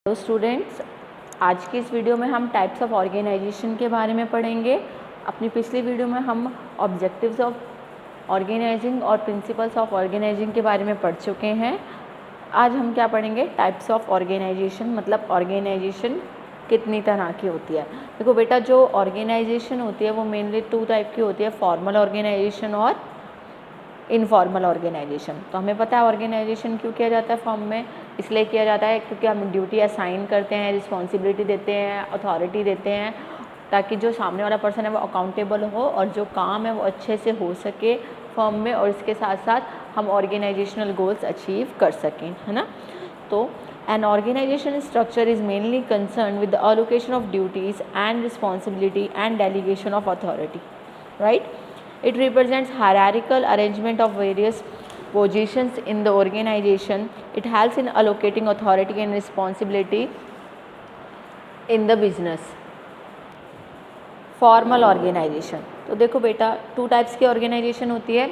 तो स्टूडेंट्स, आज की इस वीडियो में हम टाइप्स ऑफ ऑर्गेनाइजेशन के बारे में पढ़ेंगे। अपनी पिछली वीडियो में हम ऑब्जेक्टिव्स ऑफ ऑर्गेनाइजिंग और प्रिंसिपल्स ऑफ ऑर्गेनाइजिंग के बारे में पढ़ चुके हैं। आज हम क्या पढ़ेंगे? टाइप्स ऑफ ऑर्गेनाइजेशन, मतलब ऑर्गेनाइजेशन कितनी तरह की होती है। देखो बेटा, जो ऑर्गेनाइजेशन होती है वो मेनली 2 टाइप की होती है, फॉर्मल ऑर्गेनाइजेशन और इनफॉर्मल ऑर्गेनाइजेशन। तो हमें पता है ऑर्गेनाइजेशन क्यों किया जाता है फॉर्म में, इसलिए किया जाता है क्योंकि हम ड्यूटी असाइन करते हैं, रिस्पॉन्सिबिलिटी देते हैं, अथॉरिटी देते हैं, ताकि जो सामने वाला पर्सन है वो अकाउंटेबल हो और जो काम है वो अच्छे से हो सके फॉर्म में, और इसके साथ साथ हम ऑर्गेनाइजेशनल गोल्स अचीव कर सकें, है ना। तो an organization structure is mainly concerned with the allocation of duties and responsibility and delegation of authority, right? It represents hierarchical arrangement of various positions in the organization. It helps in allocating authority and responsibility in the business. Formal organisation, तो देखो बेटा 2 types की organisation होती है,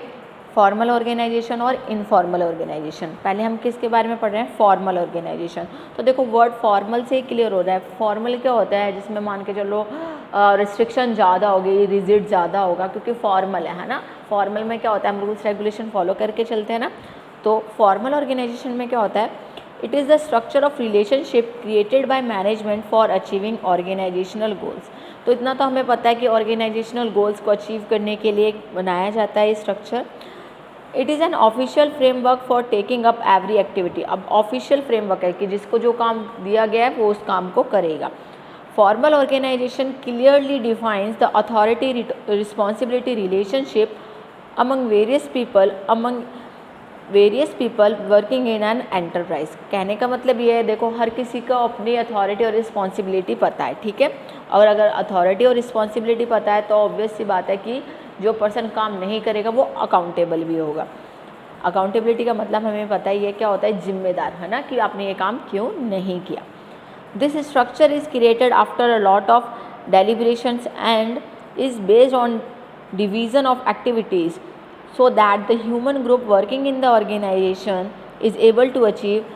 formal organisation और informal organisation. पहले हम किसके बारे में पढ़ रहे हैं? Formal organisation. तो देखो वर्ड फॉर्मल से ही क्लियर हो रहा है। फॉर्मल क्या होता है? जिसमें मान के चलो रिस्ट्रिक्शन ज़्यादा होगी, रिजिड ज़्यादा होगा, क्योंकि फॉर्मल है ना। फॉर्मल में क्या होता है? हम रूल्स रेगुलेशन फॉलो करके चलते हैं ना। तो फॉर्मल ऑर्गेनाइजेशन में क्या होता है? It is the structure of relationship created by management for achieving organisational goals. तो इतना तो हमें पता है कि ऑर्गेनाइजेशनल गोल्स को अचीव करने के लिए बनाया जाता है ये structure. It is an official framework for taking up every activity. अब ऑफिशियल फ्रेमवर्क है कि जिसको जो काम दिया गया है वो उस काम को करेगा। Formal organisation clearly defines the authority responsibility relationship among various people working in an enterprise. कहने का मतलब ये है, देखो हर किसी को अपनी अथॉरिटी और रिस्पॉन्सिबिलिटी पता है, ठीक है। और अगर अथॉरिटी और रिस्पॉन्सिबिलिटी पता है तो ऑब्वियस सी बात है कि जो पर्सन काम नहीं करेगा वो अकाउंटेबल भी होगा। अकाउंटेबिलिटी का मतलब हमें पता ही है क्या होता है, जिम्मेदार, है ना, कि आपने ये काम क्यों नहीं किया। This structure is created after a lot of deliberations and is based on division of activities so that the human group working in the organization is able to achieve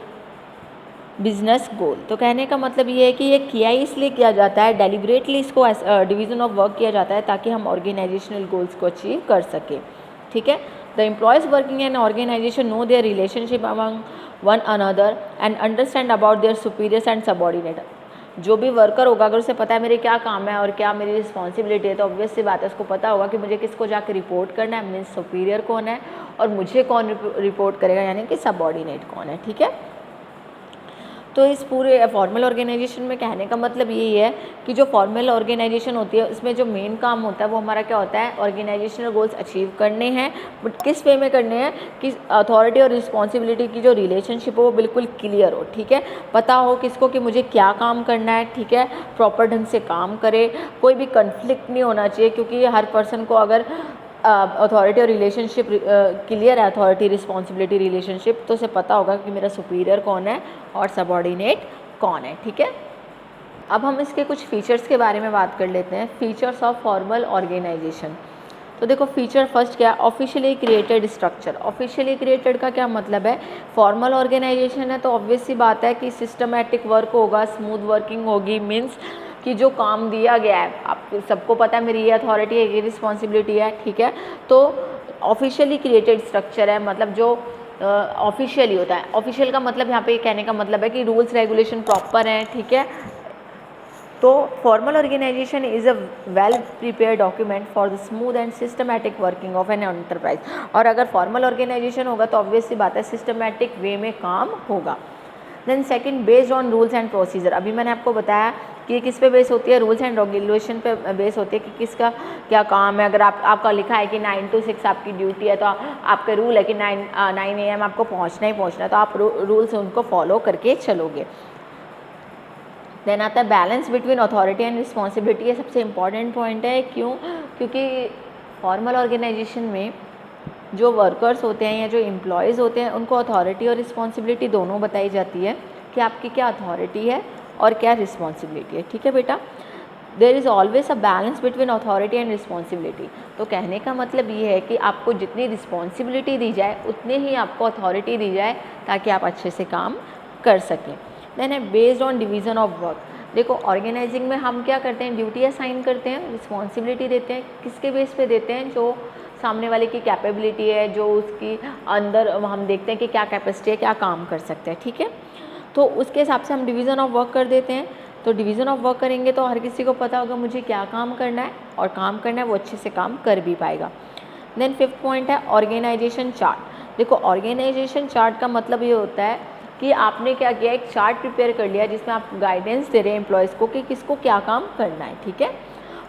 business गोल। तो कहने का मतलब ये है कि ये किया इसलिए किया जाता है, डेलिब्रेटली इसको डिवीज़न ऑफ वर्क किया जाता है ताकि हम ऑर्गेनाइजेशनल गोल्स को अचीव कर सकें, ठीक है। The employees working in organisation know their relationship among one another and understand about their superiors and subordinate. जो भी वर्कर होगा अगर उसे पता है मेरे क्या काम है और क्या मेरी रिस्पॉन्सिबिलिटी है, तो ऑब्वियस सी बात है उसको पता होगा कि मुझे किसको जाकर रिपोर्ट करना है, मीन्स सुपीरियर कौन है और मुझे कौन रिपोर्ट करेगा, यानी कि सबऑर्डिनेट कौन है, ठीक है। तो इस पूरे फॉर्मल ऑर्गेनाइजेशन में कहने का मतलब यही है कि जो फॉर्मल ऑर्गेनाइजेशन होती है उसमें जो मेन काम होता है वो हमारा क्या होता है, ऑर्गेनाइजेशनल गोल्स अचीव करने हैं। बट किस वे में करने हैं कि अथॉरिटी और रिस्पॉन्सिबिलिटी की जो रिलेशनशिप हो वो बिल्कुल क्लियर हो, ठीक है। पता हो किसको कि मुझे क्या काम करना है, ठीक है, प्रॉपर ढंग से काम करे, कोई भी कन्फ्लिक्ट नहीं होना चाहिए, क्योंकि हर पर्सन को अगर अथॉरिटी और रिलेशनशिप क्लियर है, अथॉरिटी रिस्पॉन्सिबिलिटी रिलेशनशिप, तो उसे पता होगा कि मेरा सुपीरियर कौन है और सबऑर्डिनेट कौन है, ठीक है। अब हम इसके कुछ फीचर्स के बारे में बात कर लेते हैं। Features of formal organisation. तो देखो फीचर फर्स्ट क्या है, officially created structure. Officially created का क्या मतलब है? फॉर्मल ऑर्गेनाइजेशन है तो ऑब्वियस सी बात है कि सिस्टमैटिक वर्क होगा, स्मूथ वर्किंग होगी, मीन्स कि जो काम दिया गया है, आप सबको पता है मेरी ये अथॉरिटी है, ये रिस्पॉन्सिबिलिटी है, ठीक है। तो ऑफिशियली क्रिएटेड स्ट्रक्चर है, मतलब जो ऑफिशियली होता है। ऑफिशियल का मतलब यहाँ पे कहने का मतलब है कि रूल्स रेगुलेशन प्रॉपर हैं, ठीक है। तो formal organisation is a well prepare document for the smooth and systematic working of an enterprise. और अगर फॉर्मल ऑर्गेनाइजेशन होगा तो ऑब्वियस सी बात है सिस्टमैटिक वे में काम होगा। Then second, based on rules and procedure. अभी मैंने आपको बताया कि किस पे बेस होती है, रूल्स एंड रेगुलेशन पे बेस होती है कि किसका क्या काम है। अगर आपका लिखा है कि 9 to 6 आपकी ड्यूटी है, तो आपका रूल है कि 9 AM आपको पहुंचना ही पहुंचना है, तो आप रूल्स उनको फॉलो करके चलोगे। देन आता है balance between authority and responsibility. ये सबसे इम्पॉर्टेंट पॉइंट है, क्यों? क्योंकि फॉर्मल ऑर्गेनाइजेशन में जो वर्कर्स होते हैं या जो एम्प्लॉयज़ होते हैं उनको अथॉरिटी और रिस्पॉन्सिबिलिटी दोनों बताई जाती है कि आपकी क्या अथॉरिटी है और क्या रिस्पॉन्सिबिलिटी है, ठीक है बेटा। There is always a balance between authority and responsibility. तो कहने का मतलब ये है कि आपको जितनी रिस्पॉन्सिबिलिटी दी जाए उतनी ही आपको अथॉरिटी दी जाए ताकि आप अच्छे से काम कर सकें। देन है based on division of work. देखो ऑर्गेनाइजिंग में हम क्या करते हैं, ड्यूटी असाइन करते हैं, रिस्पॉन्सिबिलिटी देते हैं, किसके बेस पे देते हैं, जो सामने वाले की कैपेबिलिटी है, जो उसकी अंदर हम देखते हैं कि क्या कैपेसिटी है, क्या काम कर सकते हैं, ठीक है। तो उसके हिसाब से हम डिवीज़न ऑफ वर्क कर देते हैं। तो डिवीज़न ऑफ वर्क करेंगे तो हर किसी को पता होगा मुझे क्या काम करना है, और काम करना है वो अच्छे से काम कर भी पाएगा। देन 5th पॉइंट है ऑर्गेनाइजेशन चार्ट। देखो ऑर्गेनाइजेशन चार्ट का मतलब ये होता है कि आपने क्या किया, एक चार्ट प्रिपेयर कर लिया जिसमें आप गाइडेंस दे रहे हैं एम्प्लॉयज़ को कि किसको क्या काम करना है, ठीक है।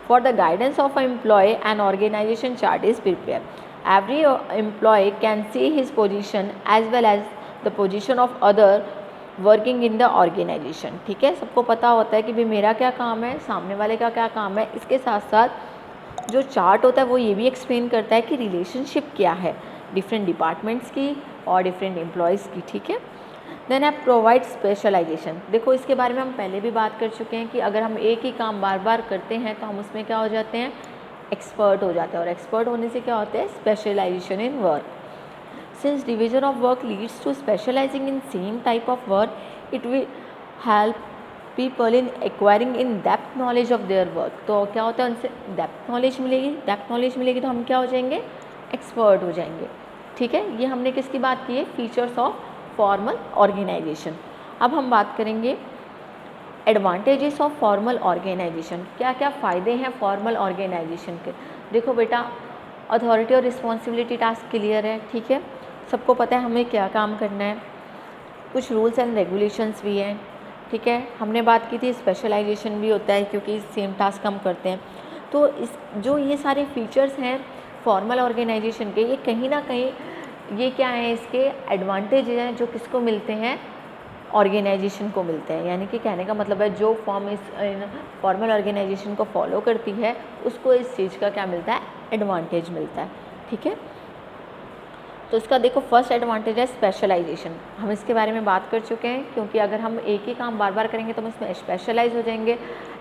For the guidance of a employee an organisation chart is prepare. Every employee can see his position as well as the position of other working in the organisation, ठीक है। सबको पता होता है कि भाई मेरा क्या काम है, सामने वाले का क्या काम है। इसके साथ साथ जो चार्ट होता है वो ये भी एक्सप्लेन करता है कि रिलेशनशिप क्या है डिफरेंट डिपार्टमेंट्स की और डिफरेंट एम्प्लॉयज़ की, ठीक है। देन आप प्रोवाइड स्पेशलाइजेशन। देखो इसके बारे में हम पहले भी बात कर चुके हैं कि अगर हम एक ही काम बार बार करते हैं तो हम उसमें क्या हो जाते हैं, एक्सपर्ट हो जाते हैं, और एक्सपर्ट होने से क्या होता है, specialisation in work. Since division of work leads to specializing in same type of work, it will help people in acquiring in depth knowledge of their work। तो क्या होता है, उनसे डेप्थ नॉलेज मिलेगी, डेप्थ नॉलेज मिलेगी तो हम क्या हो जाएंगे, एक्सपर्ट हो जाएंगे, ठीक है। ये हमने किसकी बात की है, फीचर्स ऑफ फॉर्मल ऑर्गेनाइजेशन। अब हम बात करेंगे एडवांटेजेस ऑफ फॉर्मल ऑर्गेनाइजेशन। क्या क्या फ़ायदे हैं फॉर्मल ऑर्गेनाइजेशन के। देखो बेटा, अथॉरिटी और रिस्पॉन्सिबिलिटी टास्क क्लियर है, ठीक है, सबको पता है हमें क्या काम करना है, कुछ रूल्स एंड रेगुलेशंस भी हैं, ठीक है। हमने बात की थी स्पेशलाइजेशन भी होता है क्योंकि सेम टास्क हम करते हैं। तो इस जो ये सारे फीचर्स हैं फॉर्मल ऑर्गेनाइजेशन के, ये कहीं ना कहीं ये क्या है, इसके एडवांटेज हैं जो किसको मिलते हैं, ऑर्गेनाइजेशन को मिलते हैं। यानी कि कहने का मतलब है जो फॉर्म इस फॉर्मल ऑर्गेनाइजेशन को फॉलो करती है उसको इस चीज़ का क्या मिलता है, एडवांटेज मिलता है, ठीक है। तो इसका देखो फर्स्ट एडवांटेज है स्पेशलाइजेशन। हम इसके बारे में बात कर चुके हैं क्योंकि अगर हम एक ही काम बार बार करेंगे तो हम इसमें स्पेशलाइज हो जाएंगे,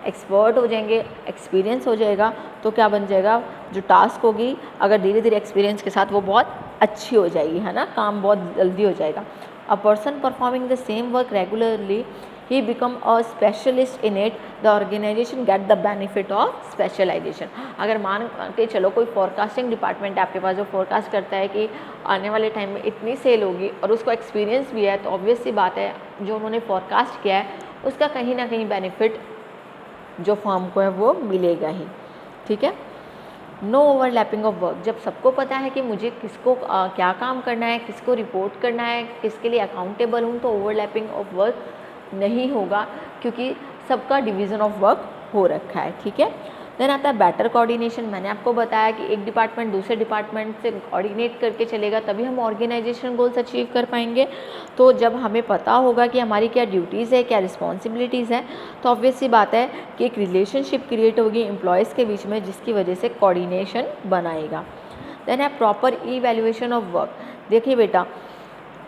एक्सपर्ट हो जाएंगे, एक्सपीरियंस हो जाएगा। तो क्या बन जाएगा, जो टास्क होगी अगर धीरे धीरे एक्सपीरियंस के साथ वो बहुत अच्छी हो जाएगी, है ना, काम बहुत जल्दी हो जाएगा। A person performing the same work regularly he become a specialist in it, the organization get the benefit of specialization। अगर मान के चलो कोई फोरकास्टिंग डिपार्टमेंट है आपके पास जो फोरकास्ट करता है कि आने वाले टाइम में इतनी सेल होगी और उसको एक्सपीरियंस भी है, तो ऑब्वियस सी बात है जो उन्होंने फोरकास्ट किया है उसका कहीं ना कहीं बेनिफिट जो फर्म को है वो मिलेगा ही, ठीक है। No overlapping of work. जब सबको पता है कि मुझे किसको क्या काम करना है, किसको रिपोर्ट करना है, किसके लिए अकाउंटेबल हूँ, तो ओवरलैपिंग ऑफ वर्क नहीं होगा क्योंकि सबका डिवीज़न ऑफ वर्क हो रखा है, ठीक है। देन आता है बेटर कोऑर्डिनेशन। मैंने आपको बताया कि एक डिपार्टमेंट दूसरे डिपार्टमेंट से कोऑर्डिनेट करके चलेगा तभी हम ऑर्गेनाइजेशन गोल्स अचीव कर पाएंगे। तो जब हमें पता होगा कि हमारी क्या ड्यूटीज़ है, क्या रिस्पॉन्सिबिलिटीज़ हैं, तो ऑब्वियस सी बात है कि एक रिलेशनशिप क्रिएट होगी एम्प्लॉयज़ के बीच में जिसकी वजह से कोऑर्डिनेशन बनाएगा। देन है प्रॉपर इवैल्यूएशन ऑफ वर्क। देखिए बेटा,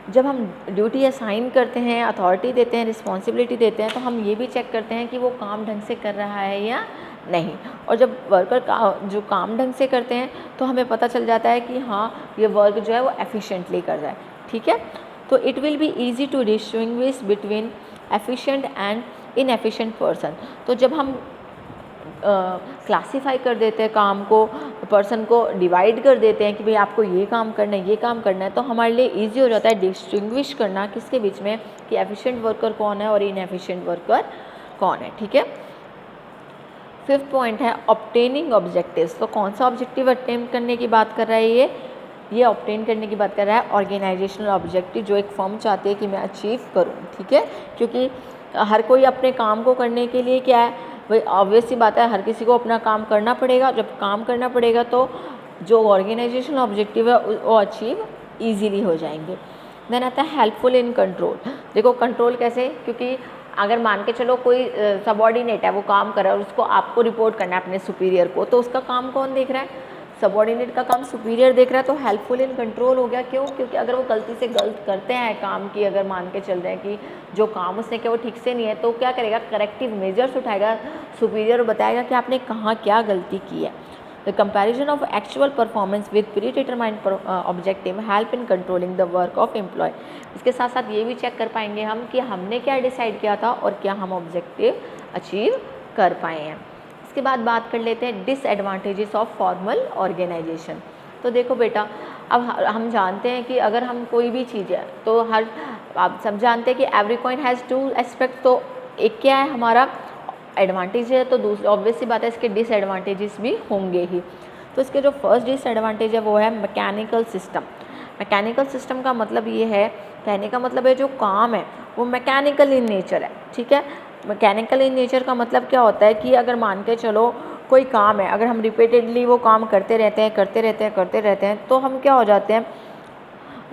जब हम ड्यूटी असाइन करते हैं, अथॉरिटी देते हैं, रिस्पॉन्सिबिलिटी देते हैं, तो हम ये भी चेक करते हैं कि वो काम ढंग से कर रहा है या नहीं। और जब वर्कर जो काम ढंग से करते हैं तो हमें पता चल जाता है कि हाँ ये वर्क जो है वो एफिशिएंटली कर रहा है, ठीक है। तो it will be easy to distinguish between efficient and inefficient person. तो जब हम क्लासीफाई कर देते हैं काम को, पर्सन को डिवाइड कर देते हैं कि भाई आपको ये काम करना है, ये काम करना है, तो हमारे लिए इजी हो जाता है डिस्टिंग्विश करना किसके बीच में कि एफिशिएंट वर्कर कौन है और इनएफिशिएंट वर्कर कौन है, ठीक है। 5th पॉइंट है ऑब्टेनिंग ऑब्जेक्टिव्स। तो कौन सा ऑब्जेक्टिव अटेन करने की बात कर रहा है ये ऑब्टेन करने की बात कर रहा है ऑर्गेनाइजेशनल ऑब्जेक्टिव जो एक फर्म चाहती है कि मैं अचीव करूँ, ठीक है। क्योंकि हर कोई अपने काम को करने के लिए क्या है भाई, ऑब्वियस सी बात है हर किसी को अपना काम करना पड़ेगा। जब काम करना पड़ेगा तो जो ऑर्गेनाइजेशनल ऑब्जेक्टिव है वो अचीव ईजीली हो जाएंगे। देन आता है हेल्पफुल इन कंट्रोल। देखो कंट्रोल कैसे, क्योंकि अगर मान के चलो कोई सबऑर्डिनेट है वो काम कर रहा है और उसको आपको रिपोर्ट करना है अपने सुपीरियर को, तो उसका काम कौन देख रहा है, सबऑर्डिनेट का काम सुपीरियर देख रहा है। तो हेल्पफुल इन कंट्रोल हो गया, क्यों, क्योंकि अगर वो गलती से गलत करते हैं काम की, अगर मान के चल रहे हैं कि जो काम उसने किया वो ठीक से नहीं है, तो क्या करेगा, करेक्टिव मेजर्स उठाएगा सुपीरियर और बताएगा कि आपने कहाँ क्या गलती की है। The comparison of actual performance with predetermined objective help in controlling the work of employee. इसके साथ साथ ये भी चेक कर पाएंगे हम कि हमने क्या डिसाइड किया था और क्या हम ऑब्जेक्टिव अचीव कर पाए हैं। इसके बाद बात कर लेते हैं डिसएडवांटेजेस ऑफ फॉर्मल ऑर्गेनाइजेशन। तो देखो बेटा, अब हम जानते हैं कि अगर हम कोई भी चीज़ है तो आप सब जानते हैं कि every coin has to aspect. तो एक क्या है हमारा एडवांटेज है, तो दूसरी ऑब्वियस सी बात है इसके डिसएडवांटेजेस भी होंगे ही। तो इसके जो फर्स्ट डिसएडवांटेज है वो है मैकेनिकल सिस्टम। मैकेनिकल सिस्टम का मतलब ये है, कहने का मतलब है जो काम है वो मैकेनिकल इन नेचर है, ठीक है। मैकेनिकल इन नेचर का मतलब क्या होता है कि अगर मान के चलो कोई काम है, अगर हम रिपीटेडली वो काम करते रहते हैं तो हम क्या हो जाते हैं,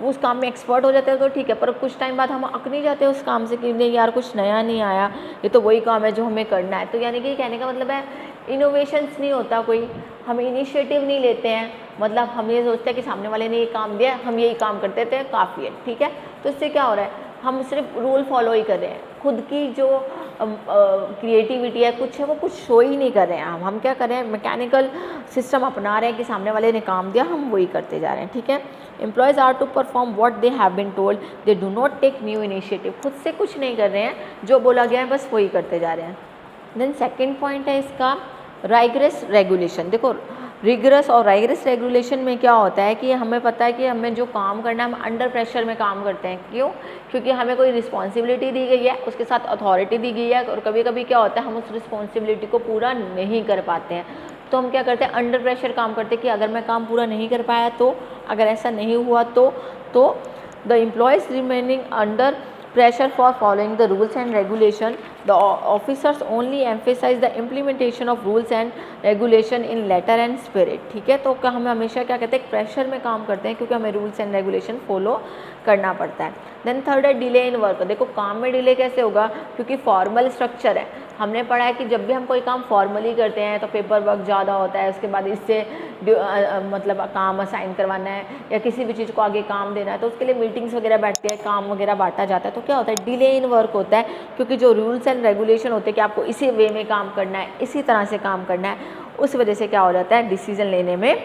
उस काम में एक्सपर्ट हो जाते हैं तो ठीक है, पर कुछ टाइम बाद हम अक नहीं जाते उस काम से कि नहीं यार कुछ नया नहीं आया, ये तो वही काम है जो हमें करना है। तो यानी कि कहने का मतलब है इनोवेशंस नहीं होता, कोई हम इनिशिएटिव नहीं लेते हैं। मतलब हम ये सोचते हैं कि सामने वाले ने ये काम दिया, हम यही काम करते थे, काफ़ी है, ठीक है। तो इससे क्या हो रहा है, हम सिर्फ रूल फॉलो ही कर रहे हैं, खुद की जो क्रिएटिविटी है कुछ है वो कुछ शो ही नहीं कर रहे हैं। हम क्या कर रहे हैं, मैकेनिकल सिस्टम अपना रहे हैं कि सामने वाले ने काम दिया हम वही करते जा रहे हैं, ठीक है। Employees are to perform what they have been told, they do not take new initiative. खुद से कुछ नहीं कर रहे हैं, जो बोला गया है बस वही करते जा रहे हैं। देन सेकेंड पॉइंट है इसका राइगरस रेगुलेशन। देखो रिगरस और राइगरस रेगुलेशन में क्या होता है कि हमें पता है कि हमें जो काम करना है हम अंडर प्रेशर में काम करते हैं। क्यों? क्योंकि हमें कोई रिस्पॉन्सिबिलिटी दी गई है, उसके साथ अथॉरिटी दी गई है, और कभी कभी क्या होता है हम उस रिस्पॉन्सिबिलिटी को पूरा नहीं कर पाते हैं। तो हम क्या करते हैं, अंडर प्रेशर काम करते हैं कि अगर मैं काम पूरा नहीं कर पाया तो, अगर ऐसा नहीं हुआ तो the employees remaining under pressure for following the rules and regulation, the officers only emphasize the implementation of rules and regulation in letter and spirit, ठीक है। तो क्या हमें हमेशा क्या कहते हैं, प्रेशर में काम करते हैं क्योंकि हमें रूल्स एंड रेगुलेशन फॉलो करना पड़ता है। देन थर्ड है डिले इन वर्क। देखो काम में डिले कैसे होगा, क्योंकि फॉर्मल स्ट्रक्चर है। हमने पढ़ा है कि जब भी हम कोई काम फॉर्मली करते हैं तो पेपर वर्क ज़्यादा होता है, उसके बाद इससे मतलब काम असाइन करवाना है या किसी भी चीज़ को आगे काम देना है तो उसके लिए मीटिंग्स वगैरह बैठती है, काम वगैरह बांटा जाता है। तो क्या होता है, डिले इन वर्क होता है, क्योंकि जो रूल्स एंड रेगुलेशन होते हैं कि आपको इसी वे में काम करना है, इसी तरह से काम करना है, उस वजह से क्या हो जाता है, डिसीजन लेने में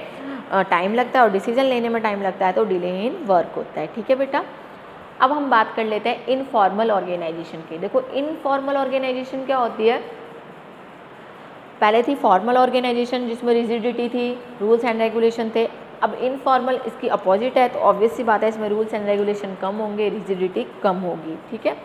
टाइम लगता है, और डिसीजन लेने में टाइम लगता है तो डिले इन वर्क होता है, ठीक है बेटा। अब हम बात कर लेते हैं इनफॉर्मल ऑर्गेनाइजेशन की। देखो इनफॉर्मल ऑर्गेनाइजेशन क्या होती है, पहले थी फॉर्मल ऑर्गेनाइजेशन जिसमें रिजिडिटी थी, रूल्स एंड रेगुलेशन थे। अब इनफॉर्मल इसकी अपोजिट है, तो ऑब्वियस सी बात है इसमें रूल्स एंड रेगुलेशन कम होंगे, रिजिडिटी कम होगी, ठीक है।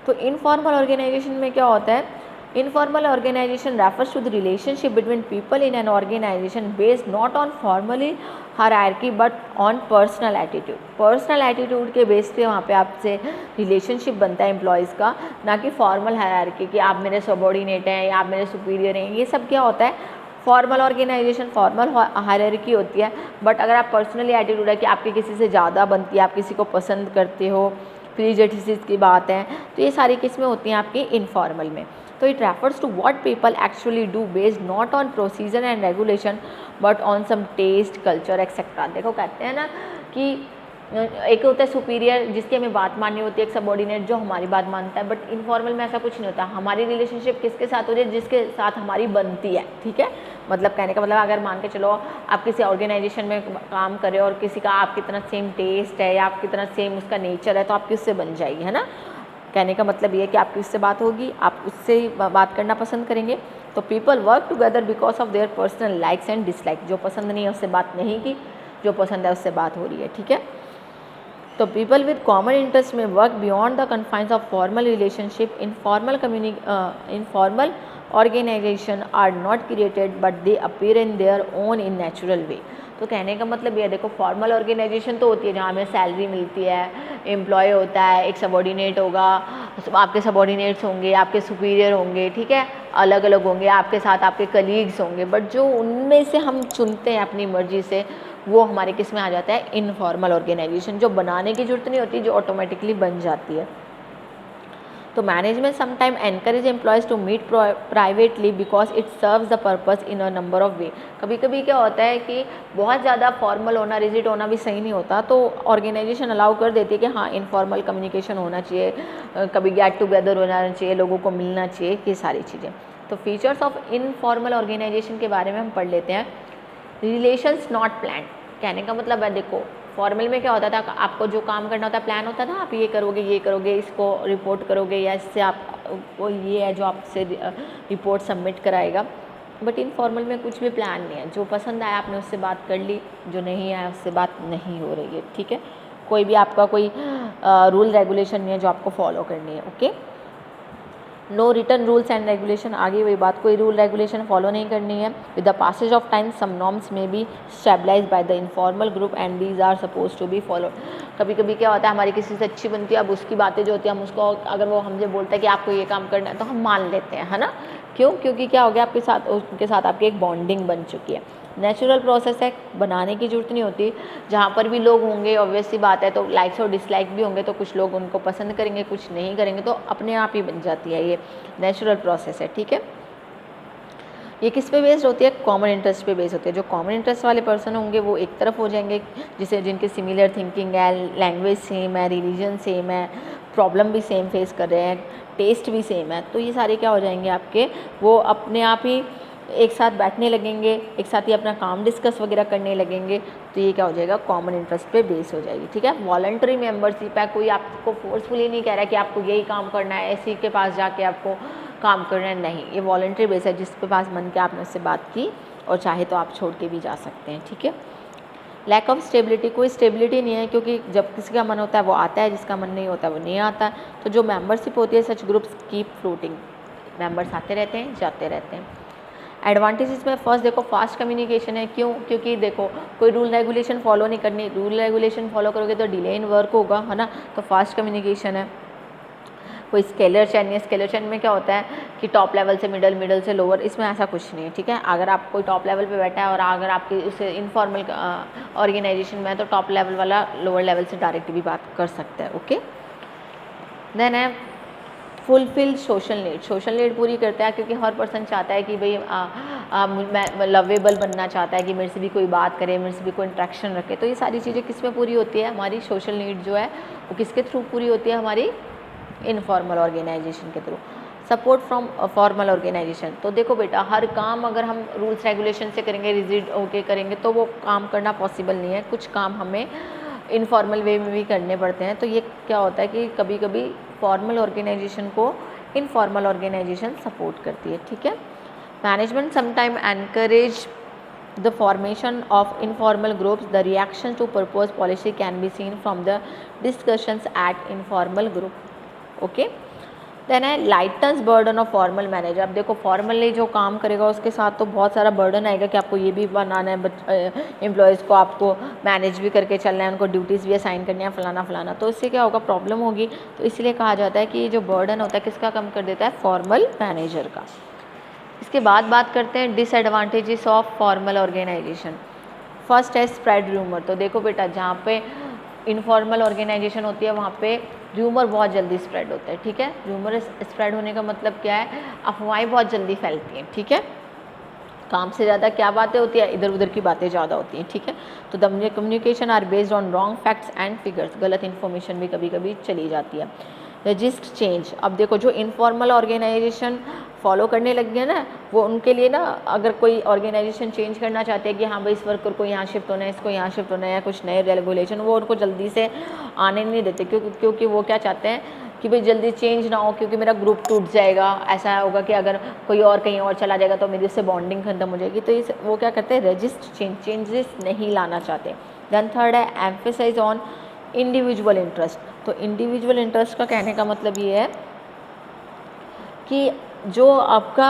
तो इनफॉर्मल ऑर्गेनाइजेशन में क्या होता है, informal organisation refers to the relationship between people in an organisation based not on formally hierarchy but on personal attitude. Personal attitude के बेस पे वहाँ पे आपसे रिलेशनशिप बनता है एम्प्लॉयज़ का, ना कि फॉर्मल हायरार्की कि आप मेरे सबॉर्डिनेट हैं या आप मेरे सुपीरियर हैं। ये सब क्या होता है, फॉर्मल ऑर्गेनाइजेशन फॉर्मल हायरार्की होती है, बट अगर आप पर्सनली एटीट्यूड है कि आपकी किसी से ज़्यादा बनती है, आप किसी को पसंद करते हो, प्रीजडिसेस की बात है, तो ये सारी किस्में होती हैं आपकी इनफॉर्मल में। तो it refers to what people actually do based not on procedure and regulation but on some taste culture etcetera. देखो कहते हैं ना कि एक होता है सुपीरियर जिसकी हमें बात माननी होती है, एक सबॉर्डिनेट जो हमारी बात मानता है, बट इनफॉर्मल में ऐसा कुछ नहीं होता। हमारी रिलेशनशिप किसके साथ हो रही है, जिसके साथ हमारी बनती है, ठीक है। मतलब कहने का मतलब अगर मान के चलो आप किसी ऑर्गेनाइजेशन में काम कर रहे हो और किसी का आपकी तरह सेम टेस्ट है या आपकी तरह सेम उसका नेचर है तो आपकी उससे बन जाएगी, है ना। कहने का मतलब ये है कि आपकी उससे बात होगी, आप उससे ही बात करना पसंद करेंगे। तो people work together because of their personal likes and dislike. जो पसंद नहीं है उससे बात नहीं की, जो पसंद है उससे बात हो रही है, ठीक है। तो पीपल विद कॉमन इंटरेस्ट में work beyond the confines of formal relationship. Informal organisation are not created but they appear in their own in natural way. तो कहने का मतलब ये देखो फॉर्मल ऑर्गेनाइजेशन तो होती है जहाँ हमें सैलरी मिलती है, एम्प्लॉय होता है, एक सबॉर्डिनेट होगा, आपके सबॉर्डिनेट्स होंगे, आपके सुपीरियर होंगे, ठीक है, अलग अलग होंगे, आपके साथ आपके कलीग्स होंगे, बट जो उनमें से हम चुनते हैं अपनी मर्जी से वो हमारे किस में आ जाता है, इनफॉर्मल ऑर्गेनाइजेशन, जो बनाने की जरूरत नहीं होती, जो ऑटोमेटिकली बन जाती है। तो management sometime encourage employees to meet privately because it serves the purpose in a number of way. कभी कभी क्या होता है कि बहुत ज़्यादा फॉर्मल होना, रिजिड होना भी सही नहीं होता, तो ऑर्गेनाइजेशन अलाउ कर देती है कि हाँ इनफॉर्मल कम्युनिकेशन होना चाहिए, कभी गेट टुगेदर होना चाहिए, लोगों को मिलना चाहिए, ये सारी चीज़ें। तो फीचर्स ऑफ इनफॉर्मल ऑर्गेनाइजेशन के बारे में हम पढ़ लेते हैं। Relations not plan. कहने का मतलब है देखो फॉर्मल में क्या होता था, आपको जो काम करना होता है प्लान होता था, आप ये करोगे, इसको रिपोर्ट करोगे, या इससे आपको ये है जो आपसे रिपोर्ट सबमिट कराएगा। बट इनफॉर्मल में कुछ भी प्लान नहीं है, जो पसंद आया आपने उससे बात कर ली, जो नहीं आया उससे बात नहीं हो रही है, ठीक है। कोई भी आपका कोई रूल रेगुलेशन नहीं है जो आपको फॉलो करनी है, okay. No written rules and regulation, आगे वही बात, कोई रूल रेगुलेशन फॉलो नहीं करनी है। With the passage of time some norms may be stabilize by the informal group and these are suppose to be follow. कभी कभी क्या होता है, हमारी किसी से अच्छी बनती है, अब उसकी बातें जो होती है हम उसको, अगर वो हमसे बोलता है कि आपको ये काम करना है तो हम मान लेते हैं, है ना। क्यों? क्योंकि क्या हो गया, आपके साथ उनके साथ आपकी एक बॉन्डिंग बन चुकी है। नेचुरल प्रोसेस है, बनाने की ज़रूरत नहीं होती। जहाँ पर भी लोग होंगे ऑब्वियस सी बात है, तो लाइक्स और डिसलाइक भी होंगे, तो कुछ लोग उनको पसंद करेंगे, कुछ नहीं करेंगे, तो अपने आप ही बन जाती है, ये नेचुरल प्रोसेस है, ठीक है। ये किस पे बेस्ड होती है? कॉमन इंटरेस्ट पे बेस्ड होती है। जो कॉमन इंटरेस्ट वाले पर्सन होंगे वो एक तरफ हो जाएंगे, जिनकी सिमिलर थिंकिंग है, लैंग्वेज सेम है, रिलीजन सेम है, प्रॉब्लम भी सेम फेस कर रहे हैं, टेस्ट भी सेम है, तो ये सारे क्या हो जाएंगे आपके, वो अपने आप ही एक साथ बैठने लगेंगे, एक साथ ही अपना काम डिस्कस वगैरह करने लगेंगे, तो ये क्या हो जाएगा, कॉमन इंटरेस्ट पे बेस हो जाएगी, ठीक है। वॉलंटरी मेंबरशिप है, कोई आपको फोर्सफुली नहीं कह रहा है कि आपको यही काम करना है, ऐसी के पास जाके आपको काम करना है, नहीं, ये वॉलंटरी बेस है, जिसके पास मन के आपने उससे बात की और चाहे तो आप छोड़ के भी जा सकते हैं, ठीक है। लैक ऑफ स्टेबिलिटी, कोई स्टेबिलिटी नहीं है, क्योंकि जब किसी का मन होता है वो आता है, जिसका मन नहीं होता है वो नहीं आता है। तो जो मेंबरशिप होती है, सच ग्रुप्स कीप फ्लोटिंग, मेंबर्स आते रहते हैं, जाते रहते हैं। एडवांटेजेस में फर्स्ट देखो फास्ट कम्युनिकेशन है, क्यों? क्योंकि देखो कोई रूल रेगुलेशन फॉलो नहीं करनी, रूल रेगुलेशन फॉलो करोगे तो डिले इन वर्क होगा, है ना, तो फास्ट कम्युनिकेशन है। कोई स्केलर चेन है, स्केलर चेन में क्या होता है कि टॉप लेवल से मिडल, मिडल से लोअर, इसमें ऐसा कुछ नहीं है, ठीक है। अगर आप कोई टॉप लेवल पे बैठा है और अगर आपके उसे इनफॉर्मल ऑर्गेनाइजेशन में है, तो टॉप लेवल वाला लोअर लेवल से डायरेक्ट भी बात कर सकता है, ओके। देन है fulfil social need, social need पूरी करता है, क्योंकि हर पर्सन चाहता है कि भाई मैं लवेबल बनना चाहता है, कि मेरे से भी कोई बात करे, मेरे से भी कोई इंट्रैक्शन रखे, तो ये सारी चीज़ें किस में पूरी होती है, हमारी सोशल नीड जो है वो किसके थ्रू पूरी होती है, हमारी इनफॉर्मल ऑर्गेनाइजेशन के थ्रू। सपोर्ट फ्रॉम फॉर्मल ऑर्गेनाइजेशन, तो देखो बेटा हर काम अगर हम रूल्स रेगुलेशन से करेंगे, रिजिड होके करेंगे, तो वो काम करना पॉसिबल नहीं है, कुछ काम हमें इनफॉर्मल वे में भी करने पड़ते हैं। तो ये क्या होता है कि कभी कभी फॉर्मल ऑर्गेनाइजेशन को इनफॉर्मल ऑर्गेनाइजेशन सपोर्ट करती है, ठीक है। Management sometime encourage the formation of informal groups. The reaction to proposed policy can be seen from the discussions at informal group, okay. Then है lightens burden of formal manager. अब देखो formally जो काम करेगा उसके साथ तो बहुत सारा बर्डन आएगा कि आपको ये भी बनाना है, एम्प्लॉयज़ को आपको मैनेज भी करके चलना है, उनको ड्यूटीज़ भी असाइन करनी है, फलाना फलाना, तो इससे क्या होगा, प्रॉब्लम होगी। तो इसलिए कहा जाता है कि ये जो बर्डन होता है किसका कम कर देता है, फॉर्मल मैनेजर का। इसके बाद बात करते हैं disadvantages of formal organisation. First है स्प्रेड र्यूमर। तो देखो बेटा जहाँ पे इनफॉर्मल ऑर्गेनाइजेशन होती है वहाँ पे र्यूमर बहुत जल्दी स्प्रेड होता है, ठीक है। र्यूमर स्प्रेड होने का मतलब क्या है, अफवाहें बहुत जल्दी फैलती हैं, ठीक है। काम से ज़्यादा क्या बातें होती है, इधर उधर की बातें ज़्यादा होती हैं, ठीक है। तो the communication are based on wrong facts and figures, गलत इन्फॉर्मेशन भी कभी कभी चली जाती है। रजिस्ट चेंज, अब देखो जो इनफॉर्मल ऑर्गेनाइजेशन फॉलो करने लग गया ना, वो उनके लिए ना अगर कोई ऑर्गेनाइजेशन चेंज करना चाहते हैं कि हाँ भाई इस वर्कर को यहाँ शिफ्ट होना है, इसको यहाँ शिफ्ट होना है, या कुछ नए रेगुलेशन, वो उनको जल्दी से आने नहीं देते, क्योंकि वो क्या चाहते हैं कि भाई जल्दी चेंज ना हो, क्योंकि मेरा ग्रुप टूट जाएगा, ऐसा होगा कि अगर कोई और कहीं और चला जाएगा तो मेरी उससे बॉन्डिंग खत्म हो जाएगी। तो इस वो क्या करते हैं, रजिस्ट चेंजेस नहीं लाना चाहते। देन थर्ड है एम्फेसाइज ऑन इंडिविजुअल इंटरेस्ट। तो इंडिविजुअल इंटरेस्ट का कहने का मतलब ये है कि जो आपका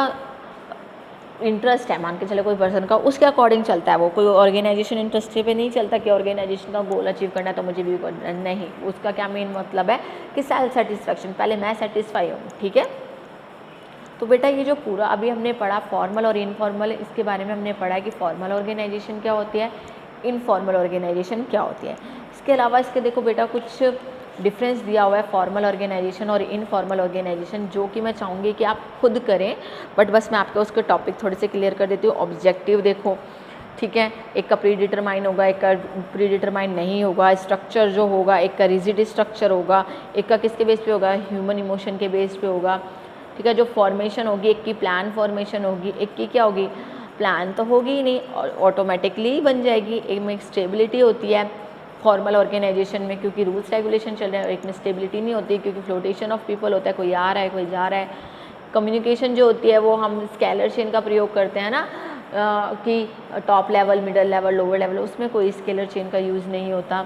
इंटरेस्ट है, मान के चले कोई पर्सन का, उसके अकॉर्डिंग चलता है वो, कोई ऑर्गेनाइजेशन इंटरेस्ट पे नहीं चलता कि ऑर्गेनाइजेशन का गोल अचीव करना है तो मुझे भी करना है, नहीं। उसका क्या मेन मतलब है कि सेल्फ सेटिस्फैक्शन, पहले मैं सेटिस्फाई हूँ, ठीक है। तो बेटा ये जो पूरा अभी हमने पढ़ा फॉर्मल और इनफॉर्मल, इसके बारे में हमने पढ़ा है कि फॉर्मल ऑर्गेनाइजेशन क्या होती है, इनफॉर्मल ऑर्गेनाइजेशन क्या होती है। इसके अलावा इसके देखो बेटा कुछ डिफरेंस दिया हुआ है फॉर्मल ऑर्गेनाइजेशन और इनफॉर्मल ऑर्गेनाइजेशन, जो कि मैं चाहूँगी कि आप खुद करें, बट बस मैं आपको उसके टॉपिक थोड़े से क्लियर कर देती हूँ। ऑब्जेक्टिव देखो, ठीक है, एक का प्री डिटरमाइन होगा, एक का प्री डिटरमाइन नहीं होगा। स्ट्रक्चर जो होगा, एक का रिजिड स्ट्रक्चर होगा, एक का किसके बेस पे होगा, ह्यूमन इमोशन के बेस पे होगा, ठीक है। जो फॉर्मेशन होगी, एक की प्लान फॉर्मेशन होगी, एक की क्या होगी, प्लान तो होगी ही नहीं और ऑटोमेटिकली बन जाएगी। एक में स्टेबिलिटी होती है फॉर्मल ऑर्गेनाइजेशन में, क्योंकि रूल्स रेगुलेशन चल रहे हैं, और एक में स्टेबिलिटी नहीं होती क्योंकि फ्लोटेशन ऑफ पीपल होता है, कोई आ रहा है कोई जा रहा है। कम्युनिकेशन जो होती है वो हम स्केलर चेन का प्रयोग करते हैं ना, कि top level, middle level, lower level, उसमें कोई स्केलर चेन का यूज़ नहीं होता।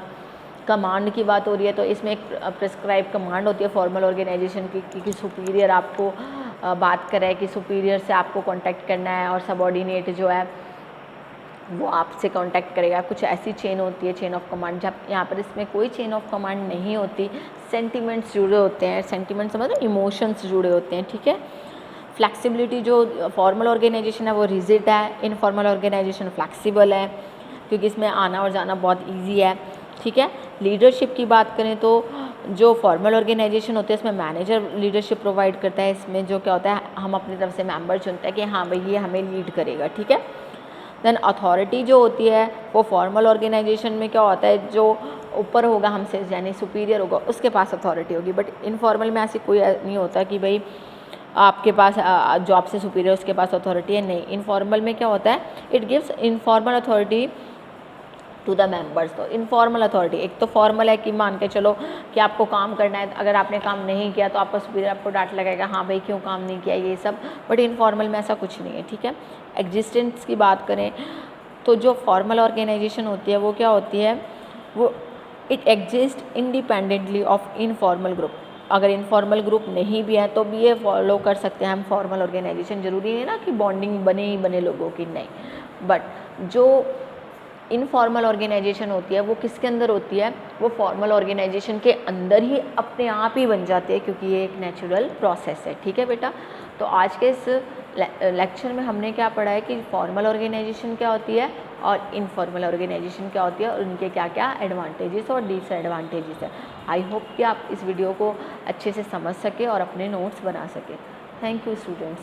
कमांड की बात हो रही है तो इसमें एक प्रिस्क्राइब कमांड होती है फॉर्मल ऑर्गेनाइजेशन की, कि सुपीरियर आपको बात कर रहा है कि सुपीरियर से आपको कांटेक्ट करना है और सबऑर्डिनेट जो है वो आपसे कांटेक्ट करेगा। कुछ ऐसी चेन होती है, चेन ऑफ कमांड, जब यहाँ पर इसमें कोई चेन ऑफ कमांड नहीं होती, सेंटिमेंट्स जुड़े होते हैं। सेंटिमेंट्स मतलब इमोशंस जुड़े होते हैं, ठीक है। फ्लेक्सिबिलिटी, जो फॉर्मल ऑर्गेनाइजेशन है वो रिजिड है, इनफॉर्मल ऑर्गेनाइजेशन फ्लेक्सिबल है, क्योंकि इसमें आना और जाना बहुत ईजी है, ठीक है। लीडरशिप की बात करें तो जो फॉर्मल ऑर्गेनाइजेशन होते हैं इसमें मैनेजर लीडरशिप प्रोवाइड करता है। इसमें जो क्या होता है, हम अपनी तरफ से मेंबर चुनते हैं कि हाँ भाई ये हमें लीड करेगा, ठीक है। देन अथॉरिटी जो होती है वो फॉर्मल ऑर्गेनाइजेशन में क्या होता है, जो ऊपर होगा हमसे यानी सुपीरियर होगा उसके पास अथॉरिटी होगी। बट इनफॉर्मल में ऐसी कोई नहीं होता कि भाई आपके पास जॉब से सुपीरियर उसके पास अथॉरिटी है, नहीं। इनफॉर्मल में क्या होता है, it gives informal authority to the members. तो इनफॉर्मल अथॉरिटी, एक तो फॉर्मल है कि मान के चलो कि आपको काम करना है, अगर आपने काम नहीं किया तो आपका सुपीरियर आपको डांट लगाएगा, हाँ भाई क्यों काम नहीं किया, ये सब। बट इनफॉर्मल में ऐसा कुछ नहीं है, ठीक है। एग्जिस्टेंस की बात करें तो जो फॉर्मल ऑर्गेनाइजेशन होती है वो क्या होती है, वो it exist independently of informal group. अगर इनफॉर्मल ग्रुप नहीं भी है तो भी ये फॉलो कर सकते हैं हम फॉर्मल ऑर्गेनाइजेशन। ज़रूरी नहीं ना कि बॉन्डिंग बने ही बने लोगों की, नहीं। बट जो इनफॉर्मल ऑर्गेनाइजेशन होती है वो किसके अंदर होती है, वो फॉर्मल ऑर्गेनाइजेशन के अंदर ही अपने आप ही बन जाती है, क्योंकि ये एक नेचुरल प्रोसेस है, ठीक है बेटा। तो आज के इस लेक्चर में हमने क्या पढ़ा है कि फॉर्मल ऑर्गेनाइजेशन क्या होती है और इनफॉर्मल ऑर्गेनाइजेशन क्या होती है और उनके क्या क्या एडवांटेजेस और डिसएडवांटेजेस है। आई होप कि आप इस वीडियो को अच्छे से समझ सके और अपने नोट्स बना सके। Thank you students.